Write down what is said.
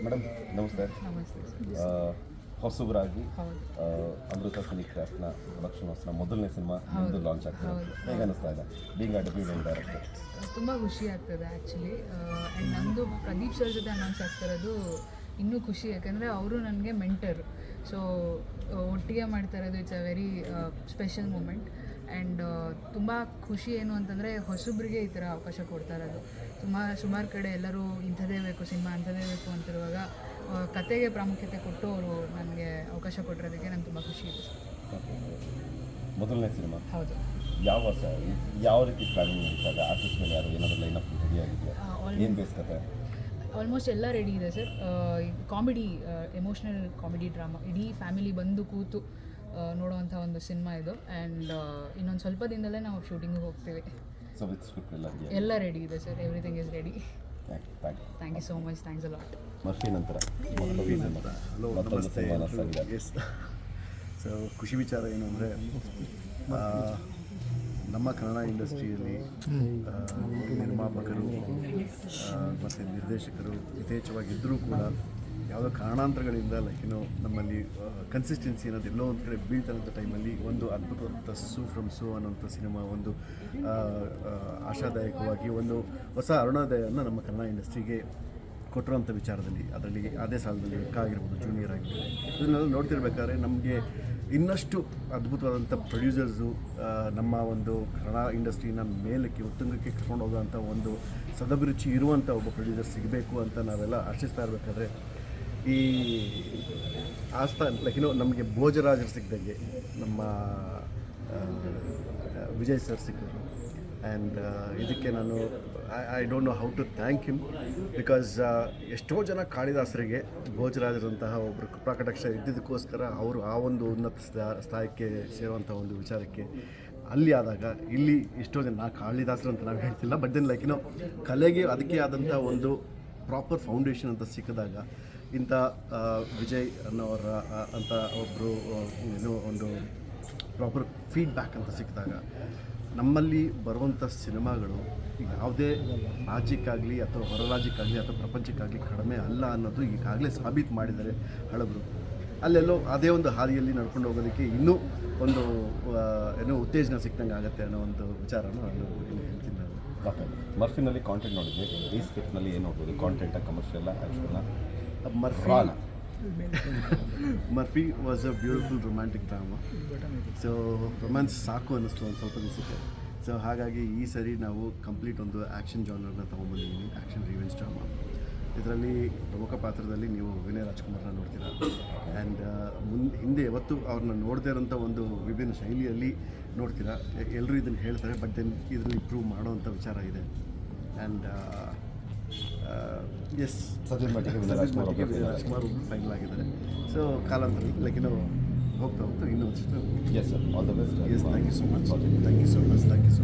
Madam ನಮಸ್ತೆ. ಹೊಸಬರಾಗಿ ಹೌದು. ಅಮೃತ cine ಕ್ರಾಫ್ಟ್ನ production ಹೌಸ್ನ ಮೊದಲನೇ ಸಿನಿಮಾ ನಿಮ್ಮದು ಲಾಂಚ್ ಆಗ್ತದೆ. ಹೇಗೆ ಅನಿಸ್ತಾ ಇದೆ ಬೀಂಗ್ ಅ ಡೆಬ್ಯೂಟೆಂಟ್ ಡೈರೆಕ್ಟರ್? ತುಂಬ ಖುಷಿ ಆಗ್ತದೆ ಆ್ಯಕ್ಚುಲಿ. ಆ್ಯಂಡ್ ನಮ್ಮದು ಪ್ರದೀಪ್ ಸರ್ ಜೊತೆ ಅನೌನ್ಸ್ ಆಗ್ತಿರೋದು ಇನ್ನೂ ಖುಷಿ, ಯಾಕಂದರೆ ಅವರು ನನಗೆ ಮೆಂಟರ್. ಸೊ ಒಟ್ಟಿಗೆ ಮಾಡ್ತಾ ಇರೋದು it's a very special moment. And ತುಂಬ ಖುಷಿ ಏನು ಅಂತಂದರೆ ಹೊಸಬ್ರಿಗೆ ಈ ಥರ ಅವಕಾಶ ಕೊಡ್ತಾ ಇರೋದು. ಸುಮಾರು ಕಡೆ ಎಲ್ಲರೂ ಇಂಥದ್ದೇ ಬೇಕು ಸಿನಿಮಾ, ಅಂಥದ್ದೇ ಬೇಕು ಅಂತಿರುವಾಗ ಕತೆಗೆ ಪ್ರಾಮುಖ್ಯತೆ ಕೊಟ್ಟು ಅವರು ನನಗೆ ಅವಕಾಶ ಕೊಟ್ಟಿರೋದಕ್ಕೆ ನಂಗೆ ತುಂಬ ಖುಷಿ ಇದೆ. ಮೊದಲನೇ ಸಿನಿಮಾ ಹೌದು. ಯಾವ ರೀತಿ ಪ್ಲಾನಿಂಗ್ ನಡೀತಾ ಇದೆ? ಆರ್ಟಿಸ್ಟ್ ಮೇಲೆ ಯಾರು ಏನಾದರೂ ಲೈನಪ್ ರೆಡಿ ಆಗಿದೆಯಾ? ಏನು ಬೇಸ್ಕತೆ? ಆಲ್ಮೋಸ್ಟ್ ಎಲ್ಲ ರೆಡಿ ಇದೆ sir. Comedy, emotional comedy drama, ಇಡೀ ಫ್ಯಾಮಿಲಿ ಬಂದು ಕೂತು ನೋಡುವಂಥ ಒಂದು ಸಿನಿಮಾ ಇದು. ಆ್ಯಂಡ್ ಇನ್ನೊಂದು ಸ್ವಲ್ಪ ದಿನದಲ್ಲೇ ನಾವು ಶೂಟಿಂಗಿಗೆ ಹೋಗ್ತೀವಿ. ಸೊ ವಿತ್ ಸ್ಕ್ರಿಪ್ಟ್ ಎಲ್ಲ ರೆಡಿ ಇದೆ sir, everything is ready. Thank you so much, thanks a lot. Murphy ನಂತರ ಸೊ ಖುಷಿ ವಿಚಾರ ಏನು ಅಂದರೆ, ನಮ್ಮ ಕನ್ನಡ ಇಂಡಸ್ಟ್ರಿಯಲ್ಲಿ ನಿರ್ಮಾಪಕರು ಮತ್ತು ನಿರ್ದೇಶಕರು ಯಥೇಚ್ಛವಾಗಿದ್ದರೂ ಕೂಡ ಯಾವುದೋ ಕಾರಣಾಂತರಗಳಿಂದ ನಮ್ಮಲ್ಲಿ ಕನ್ಸಿಸ್ಟೆನ್ಸಿ ಅನ್ನೋದು ಎಲ್ಲೋ ಒಂದು ಕಡೆ ಬೀಳ್ತಾನಂಥ ಟೈಮಲ್ಲಿ ಒಂದು ಅದ್ಭುತವಾದಂಥ ಸೂ ಫ್ರಮ್ ಸೂ ಅನ್ನೋಂಥ ಸಿನಿಮಾ ಒಂದು ಆಶಾದಾಯಕವಾಗಿ ಒಂದು ಹೊಸ ಅರುಣೋದಯವನ್ನು ನಮ್ಮ ಕನ್ನಡ ಇಂಡಸ್ಟ್ರಿಗೆ ಕೊಟ್ಟಿರೋಂಥ ವಿಚಾರದಲ್ಲಿ, ಅದರಲ್ಲಿ ಅದೇ ಸಾಲದಲ್ಲಿ ಅಕ್ಕ ಆಗಿರ್ಬೋದು, ಜೂನಿಯರ್ ಆಗಿರ್ಬೋದು, ಇದನ್ನೆಲ್ಲ ನೋಡ್ತಿರ್ಬೇಕಾದ್ರೆ ನಮಗೆ ಇನ್ನಷ್ಟು ಅದ್ಭುತವಾದಂಥ ಪ್ರೊಡ್ಯೂಸರ್ಸು ನಮ್ಮ ಒಂದು ಕನ್ನಡ ಇಂಡಸ್ಟ್ರಿನ ಮೇಲಕ್ಕೆ ಉತ್ತುಂಗಕ್ಕೆ ಕರ್ಕೊಂಡು ಹೋಗೋವಂಥ ಒಂದು ಸದಭಿರುಚಿ ಇರುವಂಥ ಒಬ್ಬ ಪ್ರೊಡ್ಯೂಸರ್ ಸಿಗಬೇಕು ಅಂತ ನಾವೆಲ್ಲ ಆಶಿಸ್ತಾ ಇರಬೇಕಾದ್ರೆ ಈ ನಮಗೆ ಭೋಜರಾಜರು ಸಿಕ್ಕಿದಂಗೆ ನಮ್ಮ ವಿಜಯ್ ಸರ್ ಸಿಕ್ಕಿದ್ರು. ಆ್ಯಂಡ್ ಇದಕ್ಕೆ ನಾನು I don't know how to thank him, because ಎಷ್ಟೋ ಜನ ಕಾಳಿದಾಸರಿಗೆ ಭೋಜರಾಜರಂತಹ ಒಬ್ಬರು ಕೃಪಾಕಟಾಕ್ಷ ಇದ್ದಿದ್ದಕ್ಕೋಸ್ಕರ ಅವರು ಆ ಒಂದು ಉನ್ನತ ಸ್ಥಾಯಕ್ಕೆ ಸೇರುವಂಥ ಒಂದು ವಿಚಾರಕ್ಕೆ ಅಲ್ಲಿ ಆದಾಗ ಇಲ್ಲಿ ಎಷ್ಟೋ ಜನ ಕಾಳಿದಾಸರು ಅಂತ ನಾವು ಹೇಳ್ತಿಲ್ಲ, ಬಟ್ ದೆನ್ ಕಲೆಗೆ ಅದಕ್ಕೆ ಆದಂಥ ಒಂದು ಪ್ರಾಪರ್ ಫೌಂಡೇಶನ್ ಅಂತ ಸಿಕ್ಕಿದಾಗ ಇಂಥ ವಿಜಯ್ ಅನ್ನೋರ ಅಂತ ಒಬ್ಬರು ಒಂದು ಪ್ರಾಪರ್ ಫೀಡ್ಬ್ಯಾಕ್ ಅಂತ ಸಿಕ್ಕಿದಾಗ ನಮ್ಮಲ್ಲಿ ಬರುವಂಥ ಸಿನಿಮಾಗಳು ಯಾವುದೇ ರಾಜ್ಯಕ್ಕಾಗಲಿ ಅಥವಾ ಹೊರ ರಾಜ್ಯಕ್ಕಾಗಲಿ ಅಥವಾ ಪ್ರಪಂಚಕ್ಕಾಗಲಿ ಕಡಿಮೆ ಅಲ್ಲ ಅನ್ನೋದು ಈಗಾಗಲೇ ಸಾಬೀತು ಮಾಡಿದ್ದಾರೆ ಹಳಬರು. ಅಲ್ಲೆಲ್ಲೋ ಅದೇ ಒಂದು ಹಾದಿಯಲ್ಲಿ ನಡ್ಕೊಂಡು ಹೋಗೋದಕ್ಕೆ ಇನ್ನೂ ಒಂದು ಉತ್ತೇಜನ ಸಿಕ್ಕಂಗೆ ಆಗುತ್ತೆ ಅನ್ನೋ ಒಂದು ವಿಚಾರನ ನಾನು ಹೇಳ್ತೀನಿ. ನಾನು ಮರ್ಫಿನಲ್ಲಿ ಕಾಂಟೆಂಟ್ ನೋಡಿದ್ವಿ, ಈ ಸ್ಕ್ರಿಪ್ಟ್ನಲ್ಲಿ ಏನು ನೋಡ್ಬೋದು? ಕಾಂಟೆಂಟ, ಕಮರ್ಷಿಯಲ್ಲ, ಆ್ಯಕ್ಚುಲ್ಲ? Murphy was a beautiful romantic drama. So romance ಸಾಕು ಅನ್ನಿಸ್ತು ಒಂದು ಸ್ವಲ್ಪ ದಿವಸಕ್ಕೆ. ಸೊ ಹಾಗಾಗಿ ಈ ಸರಿ ನಾವು ಕಂಪ್ಲೀಟ್ ಒಂದು ಆ್ಯಕ್ಷನ್ ಜಾನರ್ನ ತೊಗೊಂಡ್ಬಂದಿದ್ದೀನಿ, ಆ್ಯಕ್ಷನ್ ರಿವೆಂಜ್ ಡ್ರಾಮಾ. ಇದರಲ್ಲಿ ಪ್ರಮುಖ ಪಾತ್ರದಲ್ಲಿ ನೀವು ವಿನಯ್ ರಾಜ್ಕುಮಾರ್ನ ನೋಡ್ತೀರಾ. ಆ್ಯಂಡ್ ಹಿಂದೆ ಯಾವತ್ತೂ ಅವ್ರನ್ನ ನೋಡದೇ ಇರೋಂಥ ಒಂದು ವಿಭಿನ್ನ ಶೈಲಿಯಲ್ಲಿ ನೋಡ್ತೀರಾ. ಎಲ್ಲರೂ ಇದನ್ನು ಹೇಳ್ತಾರೆ, ಬಟ್ ದೆನ್ ಇದರಲ್ಲಿ ಇಂಪ್ರೂವ್ ಮಾಡೋವಂಥ ವಿಚಾರ ಇದೆ. ಆ್ಯಂಡ್ ಎಸ್, ಸದ್ಯದ ಮಟ್ಟಿಗೆ ವಿನಯ್ ರಾಜ್ಕುಮಾರ್ ಒಬ್ಬರು ಫೈನಲ್ ಆಗಿದ್ದಾರೆ. ಸೊ ಕಾಲಾಂತರ ಹೋಗ್ತಾ ಇನ್ನೊಂದು. Yes sir, all the best. Yes, thank you so much. Thank you so much.